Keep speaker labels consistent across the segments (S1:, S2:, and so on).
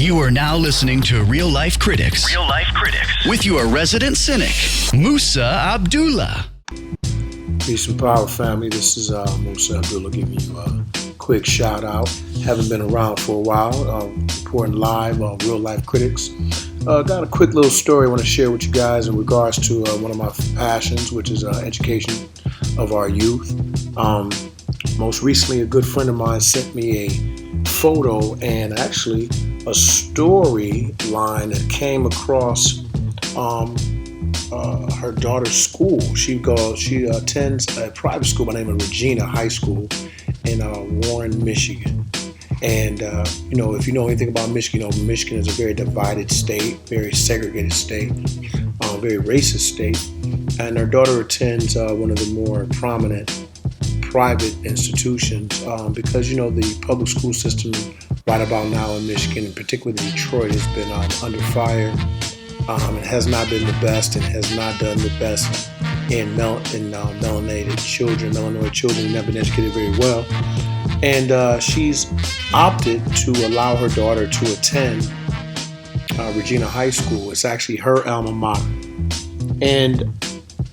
S1: You are now listening to Real Life Critics.
S2: Real Life Critics.
S1: With your resident cynic, Musa Abdullah.
S3: Peace and power, family. This is Musa Abdullah giving you a quick shout out. Haven't been around for a while, reporting live on Real Life Critics. Got a quick little story I want to share with you guys in regards to one of my passions, which is education of our youth. Most recently, a good friend of mine sent me a photo and actually a storyline that came across her daughter's school. She attends a private school by the name of Regina High School in Warren, Michigan. And if you know anything about Michigan, Michigan is a very divided state, very segregated state, very racist state. And her daughter attends one of the more prominent private institutions because the public school system right about now in Michigan, and particularly Detroit, has been under fire. It has not been the best and has not done the best in melanated children. Melanoid children have not been educated very well. And she's opted to allow her daughter to attend Regina High School. It's actually her alma mater. And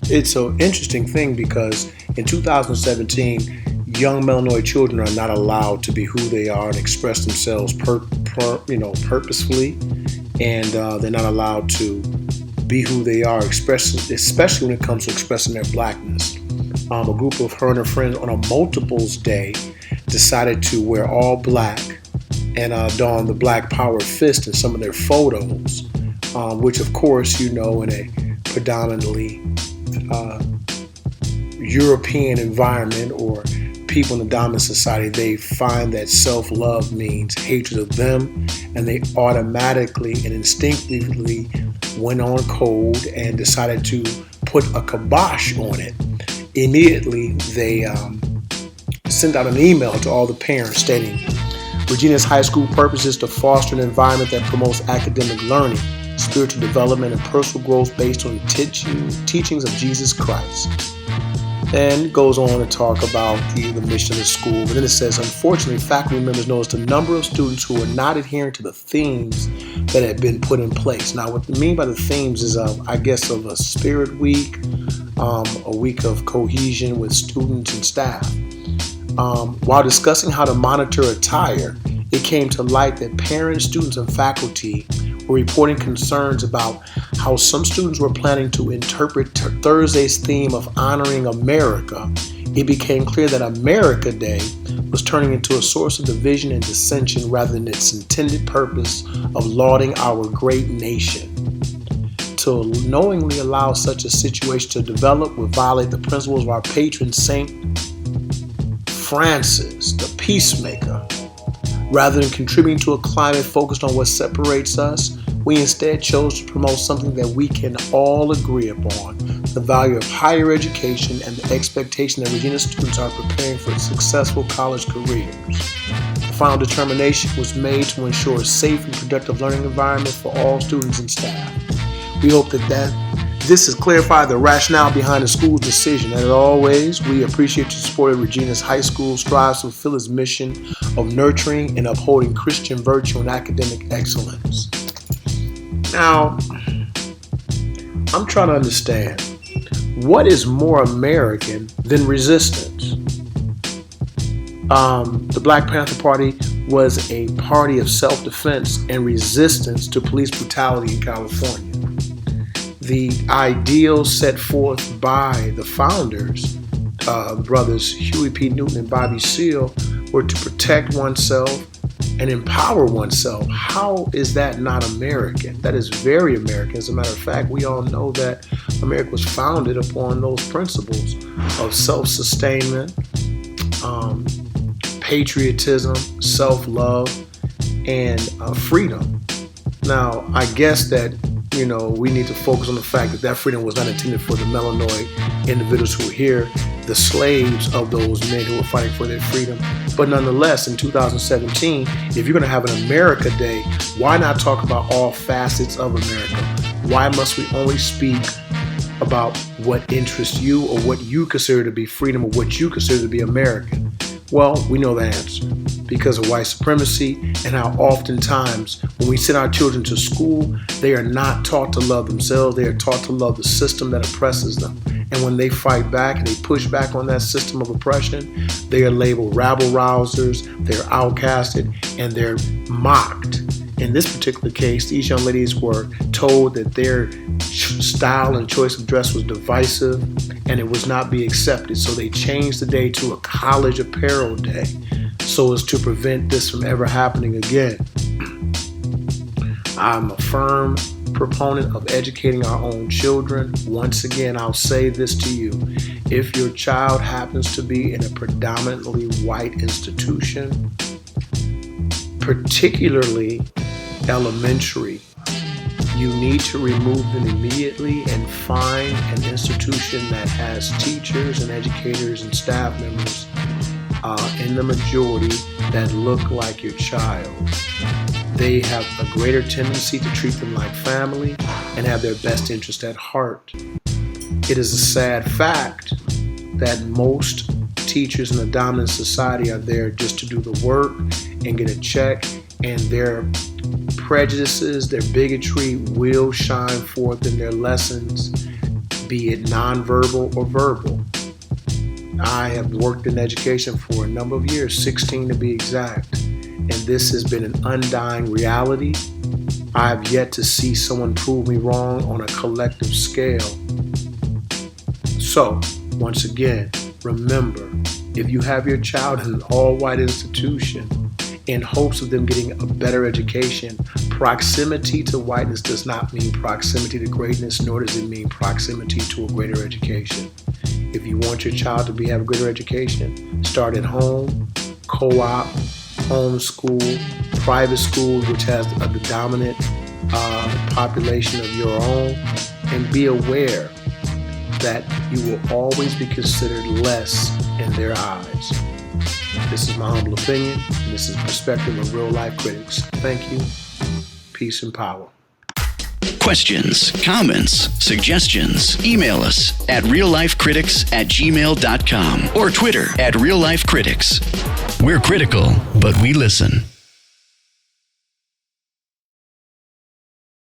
S3: it's an interesting thing because in 2017, young melanoid children are not allowed to be who they are and express themselves purposefully. And they're not allowed to be who they are, especially when it comes to expressing their blackness. A group of her and her friends on a multiples day decided to wear all black and don the Black Power fist in some of their photos, which of course, in a predominantly European environment or people in the dominant society, they find that self-love means hatred of them, and they automatically and instinctively went on code and decided to put a kibosh on it. Immediately, they sent out an email to all the parents stating, Regina's high school purpose is to foster an environment that promotes academic learning, spiritual development, and personal growth based on teachings of Jesus Christ. And it goes on to talk about the mission of the school. But then it says, unfortunately, faculty members noticed a number of students who were not adhering to the themes that had been put in place. Now, what I mean by the themes is, of a spirit week, a week of cohesion with students and staff. While discussing how to monitor attire, it came to light that parents, students, and faculty were reporting concerns about how some students were planning to interpret Thursday's theme of honoring America. It became clear that America Day was turning into a source of division and dissension rather than its intended purpose of lauding our great nation. To knowingly allow such a situation to develop would violate the principles of our patron Saint Francis, the peacemaker. Rather than contributing to a climate focused on what separates us, we instead chose to promote something that we can all agree upon, the value of higher education and the expectation that Regina students are preparing for successful college careers. The final determination was made to ensure a safe and productive learning environment for all students and staff. We hope that this has clarified the rationale behind the school's decision. And as always, we appreciate your support of Regina's High School strives to fulfill its mission of nurturing and upholding Christian virtue and academic excellence. Now, I'm trying to understand, what is more American than resistance? The Black Panther Party was a party of self-defense and resistance to police brutality in California. The ideals set forth by the founders, brothers Huey P. Newton and Bobby Seale, were to protect oneself and empower oneself. How is that not American? That is very American. As a matter of fact, we all know that America was founded upon those principles of self-sustainment, patriotism, self-love, and freedom. Now, I guess that we need to focus on the fact that freedom was not intended for the melanoid individuals who were here, the slaves of those men who were fighting for their freedom. But nonetheless, in 2017, if you're going to have an America Day, why not talk about all facets of America? Why must we only speak about what interests you or what you consider to be freedom or what you consider to be American? Well, we know the answer. because of white supremacy, and how oftentimes when we send our children to school, they are not taught to love themselves. They are taught to love the system that oppresses them. And when they fight back and they push back on that system of oppression, they are labeled rabble-rousers, they're outcasted, and they're mocked. In this particular case, these young ladies were told that their style and choice of dress was divisive and it was not be accepted. So they changed the day to a college apparel day so as to prevent this from ever happening again. I'm a firm proponent of educating our own children. Once again, I'll say this to you. If your child happens to be in a predominantly white institution, particularly elementary, you need to remove them immediately and find an institution that has teachers and educators and staff members in the majority that look like your child. They have a greater tendency to treat them like family and have their best interest at heart. It is a sad fact that most teachers in a dominant society are there just to do the work and get a check, and their prejudices, their bigotry will shine forth in their lessons, be it nonverbal or verbal. I have worked in education for a number of years, 16 to be exact, and this has been an undying reality. I've yet to see someone prove me wrong on a collective scale. So, once again, remember, if you have your child in an all-white institution in hopes of them getting a better education, proximity to whiteness does not mean proximity to greatness, nor does it mean proximity to a greater education. If you want your child to have a greater education, start at home, co-op, homeschool, private school, which has the dominant population of your own, and be aware that you will always be considered less in their eyes. This is my humble opinion, and this is the perspective of real life critics. Thank you. Peace and power.
S1: Questions, comments, suggestions, email us at reallifecritics@gmail.com or Twitter @reallifecritics. We're critical, but we listen.